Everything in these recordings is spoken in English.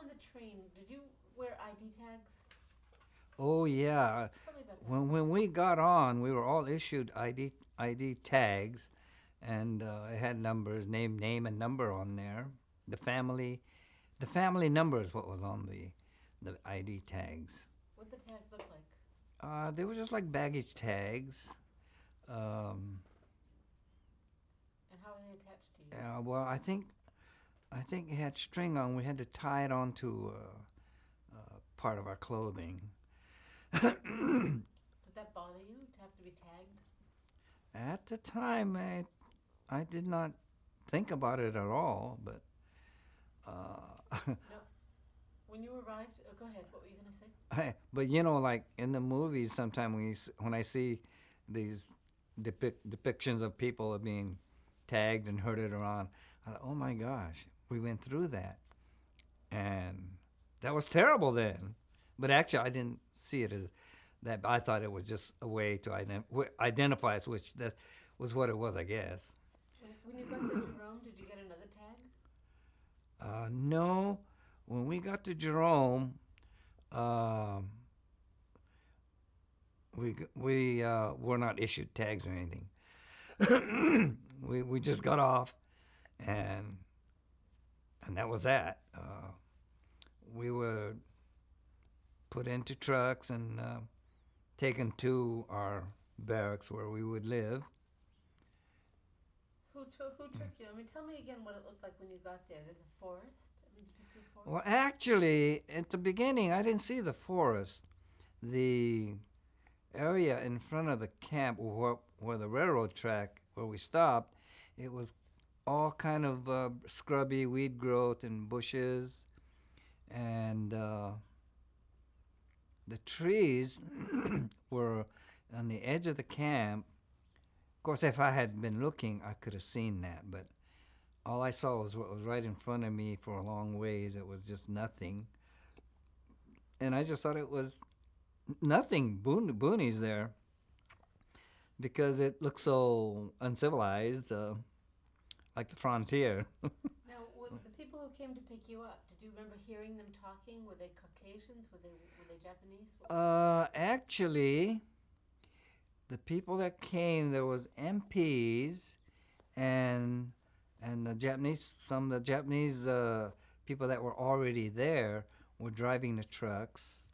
on the train, did you wear ID tags? Oh yeah. Tell me about that. When we got on, we were all issued ID tags, and it had numbers, name and number on there. The family the family number is what was on the ID tags. What the tags look like? They were just like baggage tags. Um, And how are they attached to you? well, I think it had string on. We had to tie it onto part of our clothing. Did that bother you to have to be tagged? At the time, I did not think about it at all, but No. When you arrived, oh, go ahead. What were you going to say? but like in the movies, sometimes when I see these depictions of people being tagged and herded around, I thought, oh my gosh, we went through that, and that was terrible then. But actually, I didn't see it as that. I thought it was just a way to identify us, which that was what it was, I guess. When you got to Jerome, did you get another tag? No, when we got to Jerome, um, we were not issued tags or anything. We just got off, and that was that. We were put into trucks and taken to our barracks where we would live. Who took you? I mean, tell me again what it looked like when you got there. There's a forest. I mean, did you see a Well, forest? actually, at the beginning, I didn't see the forest. The area in front of the camp where the railroad track where we stopped, it was all kind of scrubby weed growth and bushes, and the trees were on the edge of the camp. Of course, if I had been looking, I could have seen that, but all I saw was what was right in front of me for a long ways. It was just nothing, and I just thought it was nothing boonies there because it looked so uncivilized, like the frontier. Now, the people who came to pick you up, did you remember hearing them talking? Were they Caucasians? Were they Japanese? Actually, the people that came, there was MPs and the Japanese. Some of the Japanese people that were already there were driving the trucks,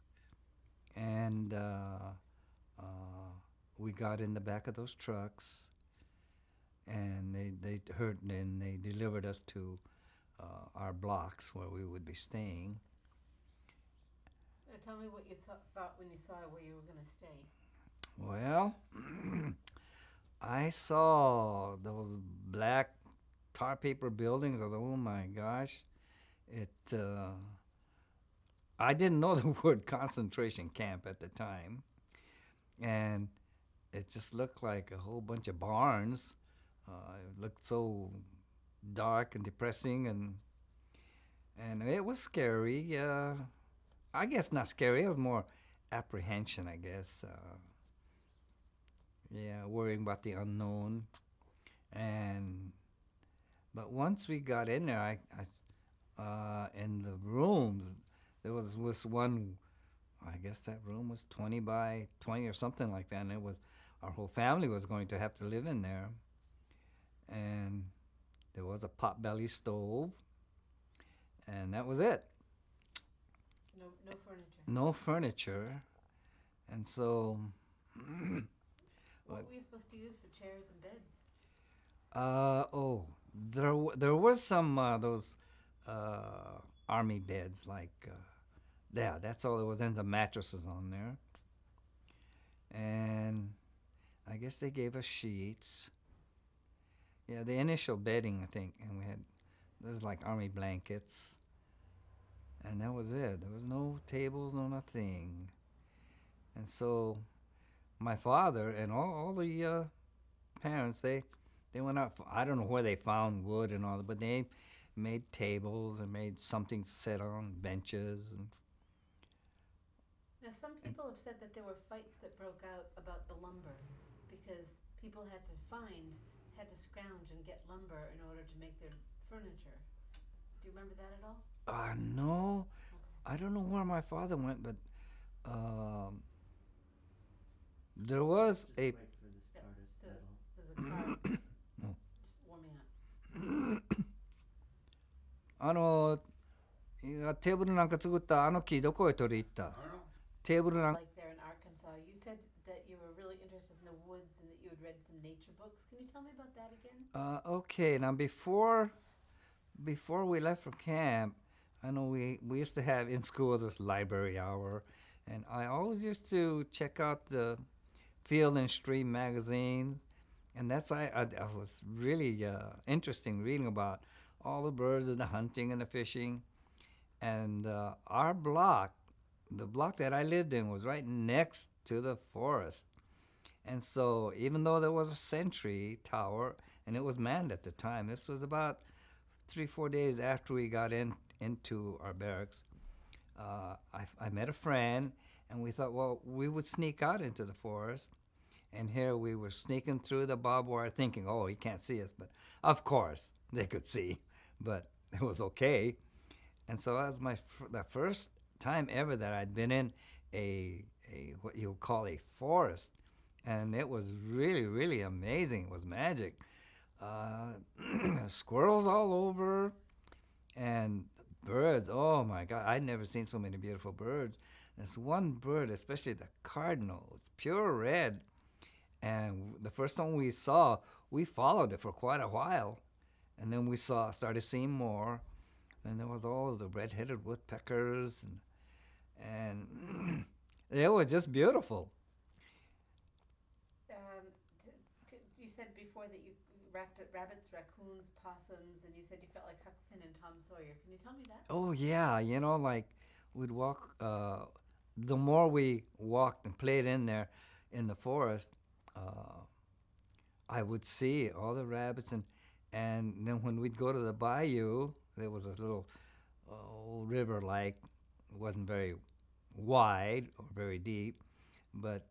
and we got in the back of those trucks, and they heard and they delivered us to our blocks where we would be staying. Tell me what you thought when you saw where you were going to stay. Well, I saw those black tar paper buildings. I thought, oh my gosh, it. I didn't know the word concentration camp at the time, and it just looked like a whole bunch of barns. It looked so dark and depressing, and it was scary. I guess not scary. It was more apprehension, I guess. Yeah, worrying about the unknown. And but once we got in there, in the rooms, there was one. I guess that room was 20 by 20 or something like that, and it was our whole family was going to have to live in there. And there was a potbelly stove, and that was it. No furniture. No furniture, and so. What were you supposed to use for chairs and beds? Oh, there was some those army beds like yeah, that's all there was, and the mattresses on there, and I guess they gave us sheets. Yeah, the initial bedding I think, and we had there's like army blankets, and that was it. There was no tables, no nothing, and so my father and all the parents they went out. I don't know where they found wood and all that, but they made tables and made something to sit on, benches, and Now, some people have said that there were fights that broke out about the lumber because people had to scrounge and get lumber in order to make their furniture. Do you remember that at all? no, I don't know where my father went, but um, there was Just a. wait for this car to There's settle. a car Oh. just warming up. あのいやテーブルなんか作ったあの木どこへ取り行った？テーブルなん Like there in Arkansas, you said that you were really interested in the woods and that you had read some nature books. Can you tell me about that again? Okay, now before we left for camp, I know we used to have in school this library hour, and I always used to check out the Field and Stream magazines, and I was really interesting reading about all the birds and the hunting and the fishing, and our block, the block that I lived in, was right next to the forest. And so, even though there was a sentry tower and it was manned at the time, this was about 3 4 days after we got into our barracks. I met a friend, and we thought, well, we would sneak out into the forest. And here we were sneaking through the barbed wire, thinking, oh, he can't see us. But of course, they could see, but it was okay. And so that was the first time ever that I'd been in a what you call a forest, and it was really really amazing. It was magic. Uh, Squirrels all over, and birds. Oh my God, I'd never seen so many beautiful birds. This one bird, especially the cardinal, it's pure red. And the first one we saw, we followed it for quite a while, and then we started seeing more, and there was all the red-headed woodpeckers, and it was just beautiful. You said before that you rabbits, raccoons, possums, and you said you felt like Huck Finn and Tom Sawyer. Can you tell me that? Oh yeah, like we'd walk. The more we walked and played in there, in the forest, uh, I would see all the rabbits, and then when we'd go to the bayou, there was this little river like. It wasn't very wide or very deep, but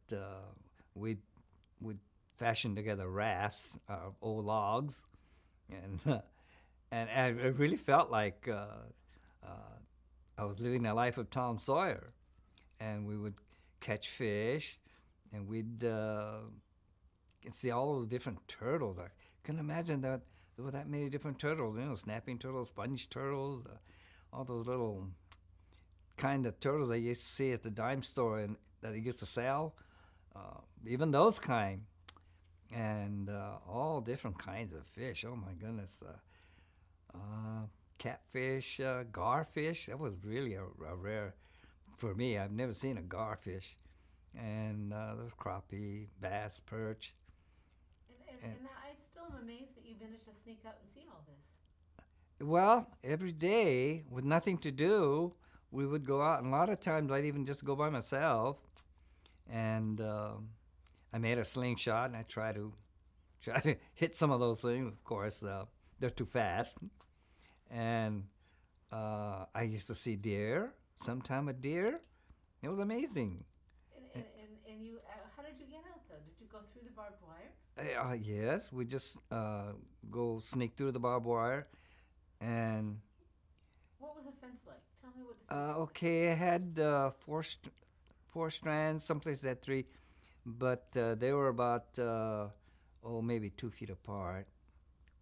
we'd we'd fashion together rafts out of old logs, and and it really felt like I was living the life of Tom Sawyer, and we would catch fish, and we'd see all those different turtles. I couldn't imagine that there were that many different turtles. Snapping turtles, sponge turtles, all those little kind of turtles they used to see at the dime store and that they used to sell. Even those kind, and all different kinds of fish. Oh my goodness. Catfish, garfish. That was really a rare for me. I've never seen a garfish. And there's crappie, bass, perch. And I still am amazed that you managed to sneak out and see all this. Well, every day with nothing to do, we would go out, and a lot of times I'd even just go by myself. And I made a slingshot, and I try to hit some of those things. Of course, they're too fast. And I used to see deer. Sometime a deer. It was amazing. And you, how did you get out though? Did you go through the barbed wire? Yes, we just go sneak through the barbed wire, and What was the fence like? Tell me what the fence was okay, it had four strands. Some places had three, but they were about maybe 2 feet apart,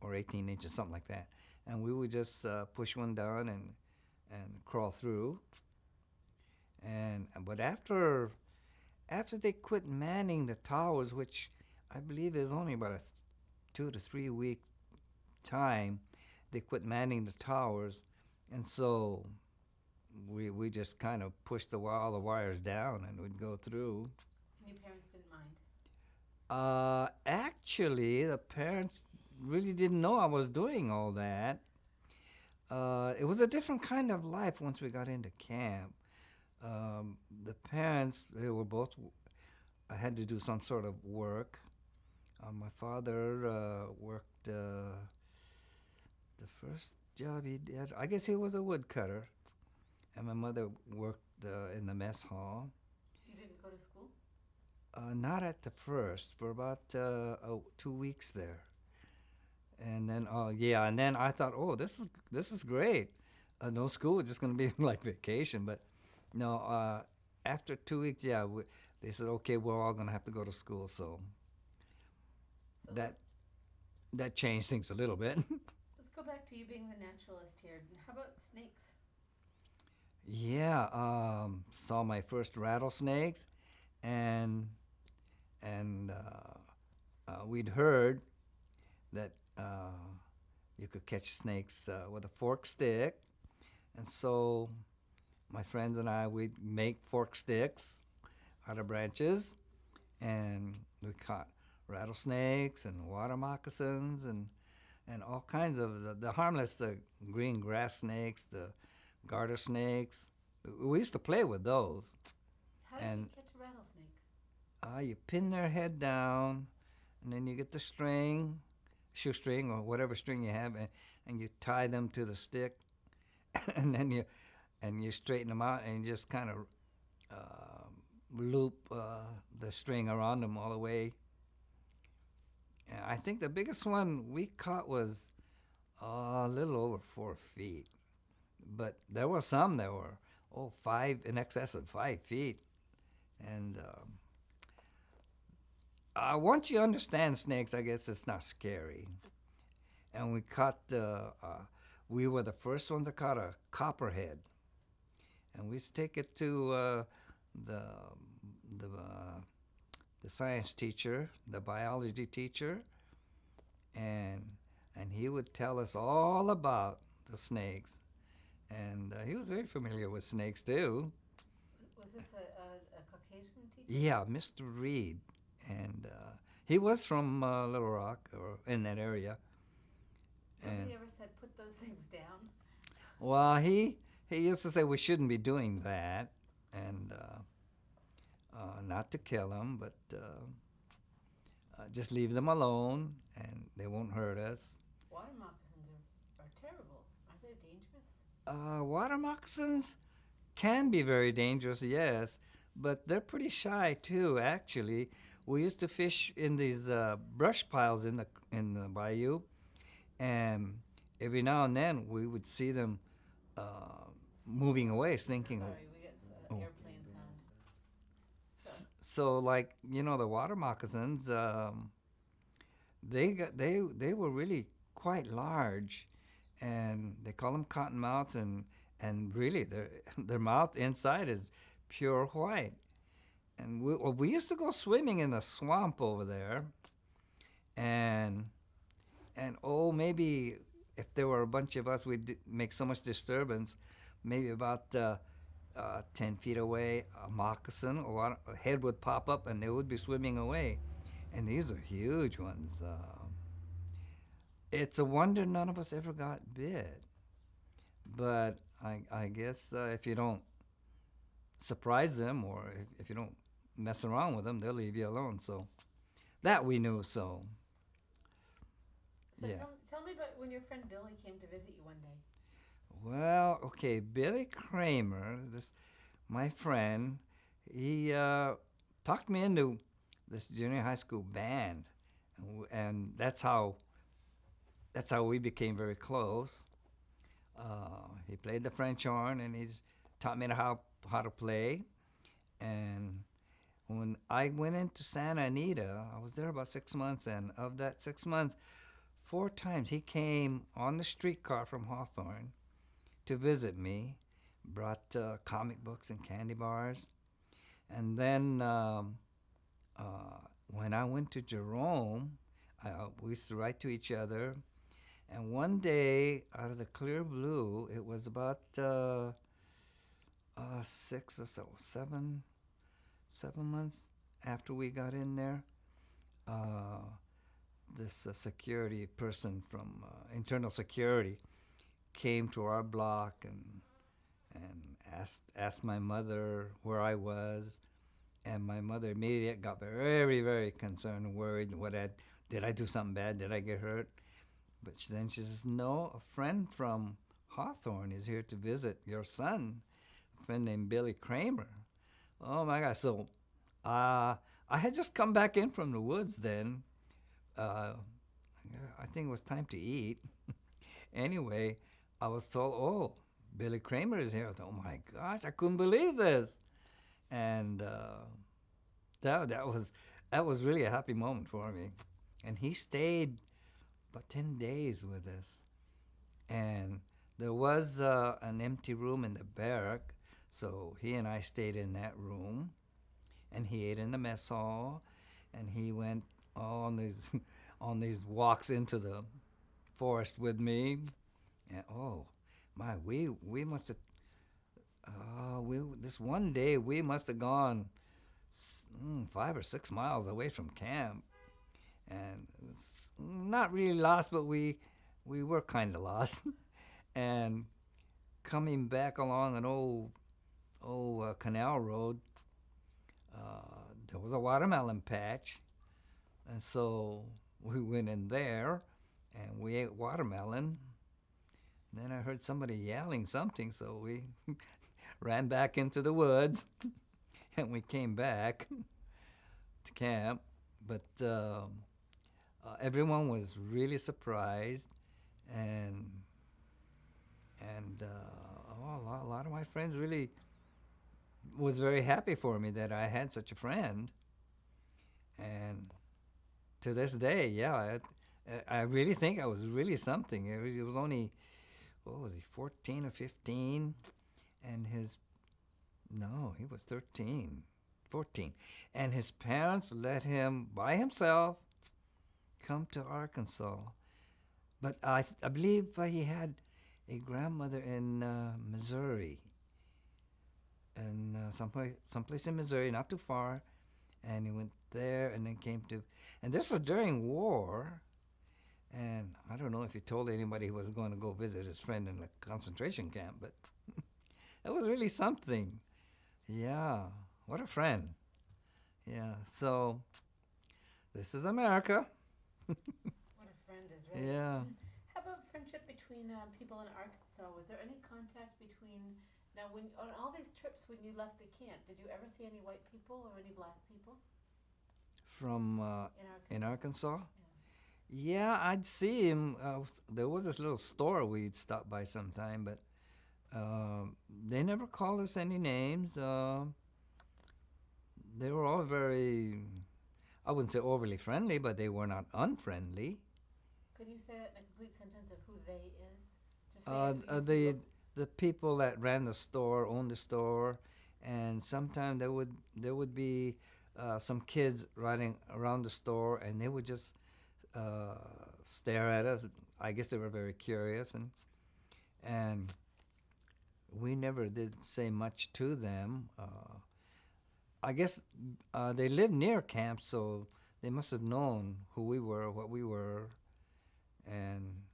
or 18 inches, something like that. And we would just push one down and crawl through. And but after they quit manning the towers, which I believe is only about a 2 to 3 week time, they quit manning the towers, and so we just kind of pushed all the wires down and we'd go through. And your parents didn't mind? Actually, the parents really didn't know I was doing all that. It was a different kind of life once we got into camp. The parents, they were both, I had to do some sort of work. My father worked, the first job he did, I guess he was a woodcutter. And my mother worked in the mess hall. You didn't go to school? Not at the first, for about 2 weeks there. And then, and then I thought, oh, this is great. No school, just going to be like vacation. But no, after 2 weeks, yeah, they said, okay, we're all going to have to go to school. So So that that changed things a little bit. let's go back to you being the naturalist here. How about snakes? Yeah, saw my first rattlesnakes, and we'd heard that you could catch snakes with a forked stick, and so my friends and I we'd make fork sticks out of branches, and we caught rattlesnakes and water moccasins and all kinds of the harmless, the green grass snakes, the garter snakes. We used to play with those. How do you And catch a rattlesnake? you pin their head down, and then you get the string, shoestring or whatever string you have, and you tie them to the stick, and then you straighten them out, and you just kind of loop the string around them all the way. And I think the biggest one we caught was a little over 4 feet, but there were some that were in excess of 5 feet, and once you understand snakes, I guess it's not scary. And we were the first ones that caught a copperhead, and we used to take it to the the uh, the science teacher, the biology teacher, and he would tell us all about the snakes, and he was very familiar with snakes too. Was this a Caucasian teacher? Yeah, Mr. Reed, and he was from Little Rock or in that area. And Nobody ever said put those things down. well, he used to say we shouldn't be doing that, and not to kill them, but just leave them alone, and they won't hurt us. Water moccasins are terrible. Aren't they dangerous? Water moccasins can be very dangerous, yes, but they're pretty shy too. Actually, we used to fish in these brush piles in the bayou, and every now and then we would see them moving away, thinking. Sorry, we got Oh. airplane sound. So, So, like the water moccasins, they were really quite large, and they call them cottonmouths, and really their mouth inside is pure white. And we used to go swimming in the swamp over there, and maybe if there were a bunch of us, we'd make so much disturbance. Maybe about 10 feet away, a moccasin or a head would pop up, and they would be swimming away. And these are huge ones. It's a wonder none of us ever got bit. But I guess if you don't surprise them, or if you don't mess around with them, they'll leave you alone. So that we knew. So so yeah. tell me about when your friend Billy came to visit you one day. Well, okay, Billy Kramer, my friend, he talked me into this junior high school band, and that's how we became very close. He played the French horn, and he's taught me how to play. And when I went into Santa Anita, I was there about 6 months, and of that 6 months, 4 times he came on the streetcar from Hawthorne to visit me, brought comic books and candy bars. And then when I went to Jerome, we used to write to each other. And one day, out of the clear blue, it was about 6 or so, 7 months after we got in there, this security person from internal security came to our block and asked my mother where I was, and my mother immediately got very, very concerned and worried. Did I do something bad? Did I get hurt? But then she says, no, a friend from Hawthorne is here to visit your son, a friend named Billy Kramer. Oh my gosh! So I had just come back in from the woods then. I think it was time to eat. Anyway, I was told, oh, Billy Kramer is here. I thought, oh my gosh, I couldn't believe this. And that was really a happy moment for me. And he stayed about 10 days with us. And there was an empty room in the barrack, so he and I stayed in that room. And he ate in the mess hall, and he went on these on these walks into the forest with me. And oh my, we must have we this one day we must have gone 5 or 6 miles away from camp, and it was not really lost, but we were kind of lost. And coming back along an old canal road, there was a watermelon patch, and so we went in there and we ate watermelon. Then I heard somebody yelling something, so we ran back into the woods and we came back to camp. But everyone was really surprised, and a lot of my friends really was very happy for me that I had such a friend. And to this day, yeah, I really think I was really something. It was only, what was he, 14 or 15? And he was 13, 14. And his parents let him, by himself, come to Arkansas. But I believe he had a grandmother in Missouri. And someplace in Missouri, not too far. And he went there and then came to, and this was during war. And I don't know if he told anybody he was going to go visit his friend in a concentration camp, but it was really something. Yeah, what a friend. Yeah, so this is America. What a friend is, right? Yeah. How about friendship between people in Arkansas? Was there any contact between, now when on all these trips when you left the camp, did you ever see any white people or any black people From in Arkansas? in Arkansas? Yeah. Yeah, I'd see him. There was this little store we'd stop by sometime, but they never called us any names. They were all very, I wouldn't say overly friendly, but they were not unfriendly. Could you say it in a complete sentence of who they is? Just say it The people that ran the store, owned the store, and sometimes there would be some kids riding around the store, and they would just stare at us. I guess they were very curious, and we never did say much to them. I guess they lived near camp, so they must have known who we were, what we were, and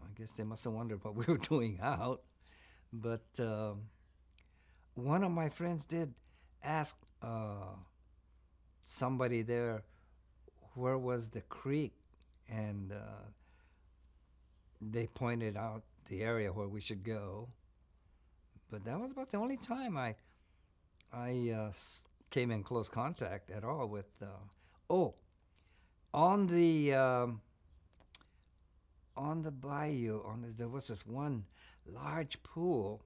I guess they must have wondered what we were doing out. But one of my friends did ask somebody there where was the creek, and they pointed out the area where we should go. But that was about the only time I came in close contact at all with. On the bayou, there was this one large pool,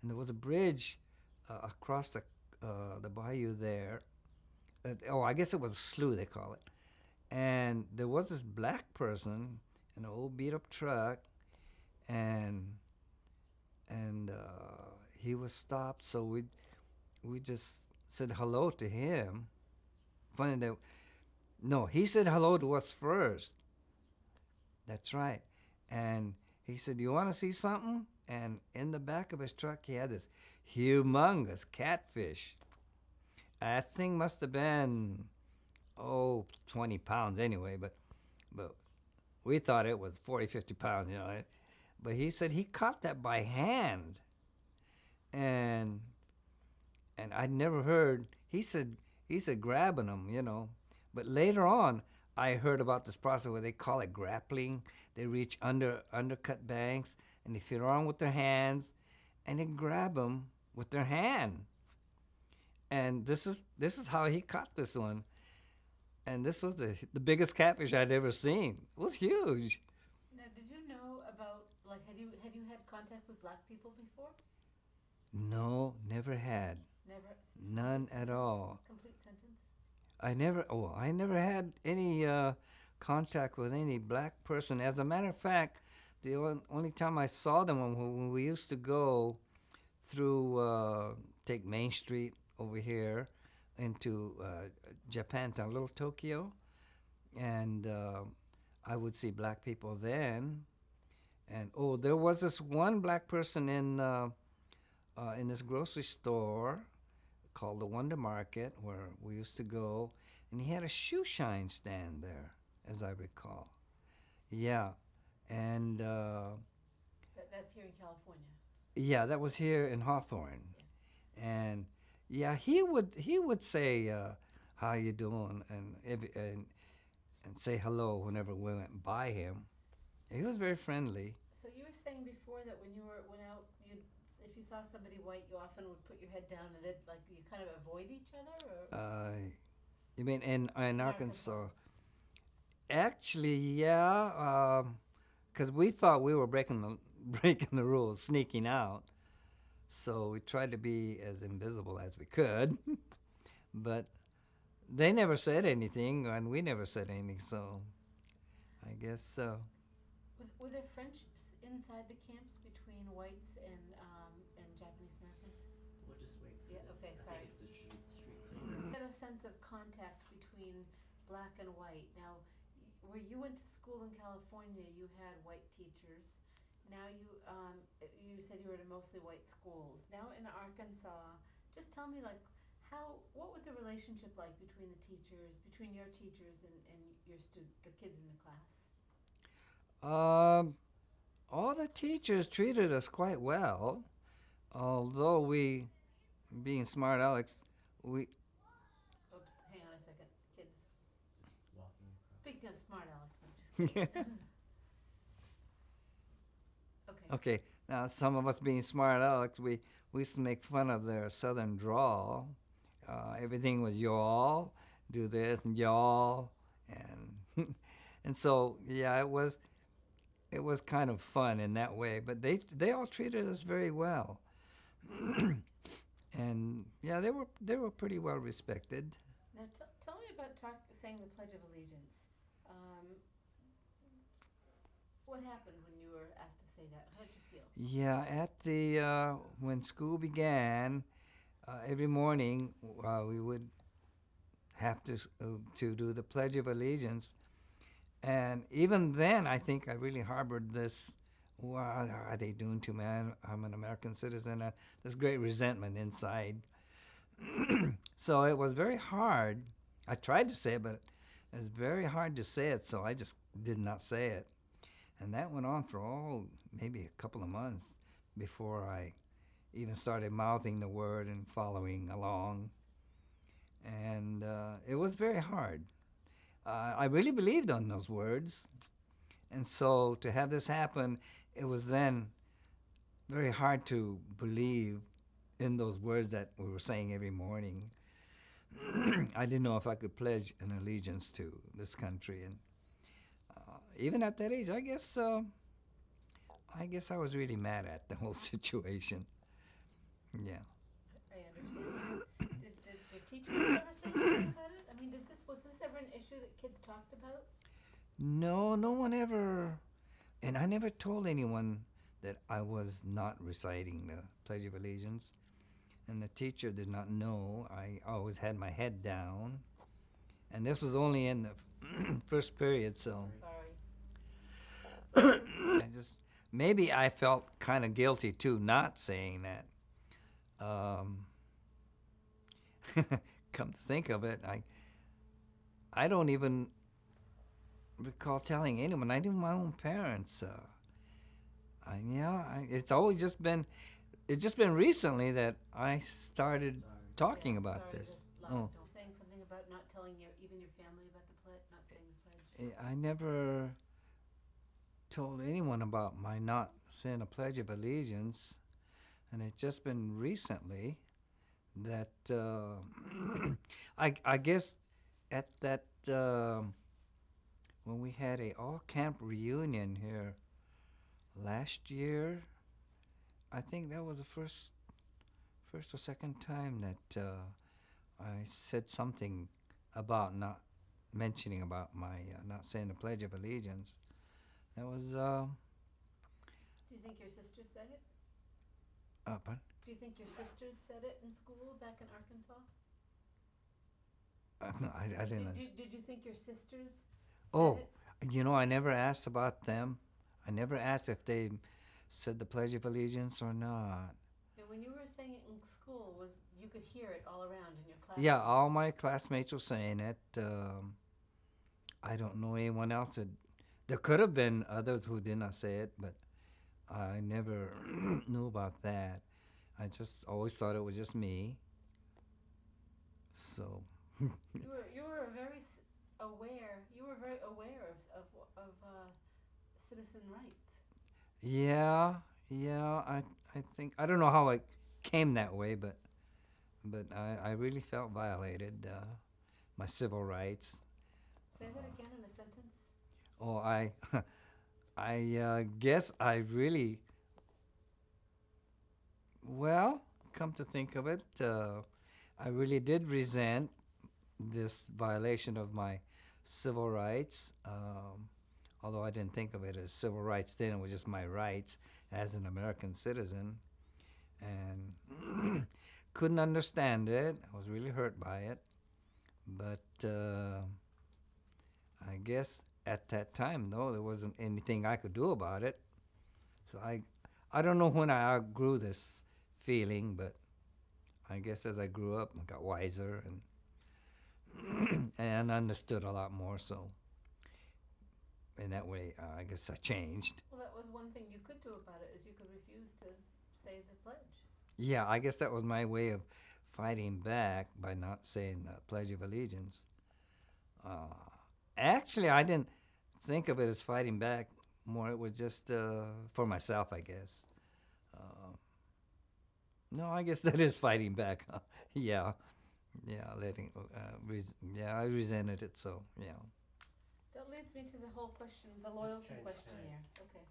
and there was a bridge across the bayou there. I guess it was a slough, they call it. And there was this black person in an old beat up truck, and he was stopped, so we just said hello to him. Funny that, no, he said hello to us first. That's right. And he said, "You want to see something?" And in the back of his truck, he had this humongous catfish. That thing must have been 20 pounds anyway, but we thought it was 40, 50 pounds, you know. But he said he caught that by hand. And I'd never heard, he said grabbing them, you know. But later on, I heard about this process where they call it grappling. They reach undercut banks, and they feel around with their hands, and they grab them with their hand. And this is how he caught this one. And this was the biggest catfish I'd ever seen. It was huge. Now, did you know about, like, had you had contact with black people before? No, never had. Never. None at all. Complete sentence. I never had any contact with any black person. As a matter of fact, the only time I saw them when we used to go through, take Main Street over here into Japantown, Little Tokyo, and I would see black people then. And there was this one black person in this grocery store called the Wonder Market where we used to go, and he had a shoe shine stand there, as I recall. Yeah, and That's here in California. yeah, that was here in Hawthorne, and yeah, he would say, "How you doing?" and say hello whenever we went by him. He was very friendly. So you were saying before that when you went out, if you saw somebody white, you often would put your head down and then like you kind of avoid each other, or? You mean in Arkansas? Actually, yeah, because we thought we were breaking the rules, sneaking out. So we tried to be as invisible as we could, but they never said anything, and we never said anything. So I guess so. Were there friendships inside the camps between whites and Japanese Americans? We'll just wait for Yeah, this. okay, I sorry. think it's a street cleaner. Get a sense of contact between black and white. Now, where you went to school in California, you had white teachers. Now you said you were in mostly white schools. Now in Arkansas, just tell me what was the relationship like between the teachers, between your teachers and the kids in the class? All the teachers treated us quite well, although we, being smart Alex, we. Oops, hang on a second, kids. Walking across. Speaking of smart Alex, I'm just kidding. Okay. Okay, now some of us being smart Alex, we used to make fun of their southern drawl. Everything was y'all, do this and y'all, and and so yeah, it was kind of fun in that way. But they all treated us very well, and yeah, they were pretty well respected. Now tell me about saying the Pledge of Allegiance. What happened when you were asked to say that? How did you feel? Yeah, at the when school began, every morning we would have to do the Pledge of Allegiance, and even then, I think I really harbored this. What are they doing to me? I'm an American citizen. This great resentment inside. So it was very hard. I tried to say it, but it was very hard to say it. So I just did not say it. And that went on for maybe a couple of months before I even started mouthing the word and following along. And it was very hard. I really believed on those words. And so to have this happen, it was then very hard to believe in those words that we were saying every morning. I didn't know if I could pledge an allegiance to this country. And even at that age, I guess I was really mad at the whole situation. Yeah. I understand. Did your teachers ever say something about it? I mean, was this ever an issue that kids talked about? No one ever, and I never told anyone that I was not reciting the Pledge of Allegiance, and the teacher did not know. I always had my head down, and this was only in the first period, so. Sorry. Maybe I felt kind of guilty too, not saying that. Come to think of it, I don't even recall telling anyone. I knew my own parents. It's always just been. It's just been recently that I started talking about this. Oh. Saying something about not telling even your family about the pledge, not saying the pledge. I never told anyone about my not saying a Pledge of Allegiance, and it's just been recently that I guess at that when we had a all camp reunion here last year, I think that was the first or second time that I said something about not mentioning about my not saying the Pledge of Allegiance. That was Do you think your sister said it? pardon? Do you think your sisters said it in school back in Arkansas? No, I didn't. Did you think your sisters said Oh, it? you know, I never asked about them. I never asked if they said the Pledge of Allegiance or not. And when you were saying it in school, was you could hear it all around in your class? Yeah, all my classmates were saying it. I don't know anyone else that. There could have been others who did not say it, but I never knew about that. I just always thought it was just me. So. You were very aware. You were very aware of citizen rights. Yeah. I think I don't know how it came that way, but I really felt violated. My civil rights. Say that again in a sentence. Oh, I guess I really. Well, come to think of it, I really did resent this violation of my civil rights. Although I didn't think of it as civil rights then, it was just my rights as an American citizen, and couldn't understand it. I was really hurt by it, but I guess at that time, though, there wasn't anything I could do about it. So I don't know when I outgrew this feeling, but I guess as I grew up, I got wiser and understood a lot more. So in that way, I guess I changed. Well, that was one thing you could do about it, is you could refuse to say the pledge. Yeah, I guess that was my way of fighting back by not saying the Pledge of Allegiance. Actually, I didn't think of it as fighting back. More, it was just for myself, I guess. No, I guess that is fighting back. Yeah, letting. I resented it. So yeah. That leads me to the whole question, the loyalty change questionnaire. Okay.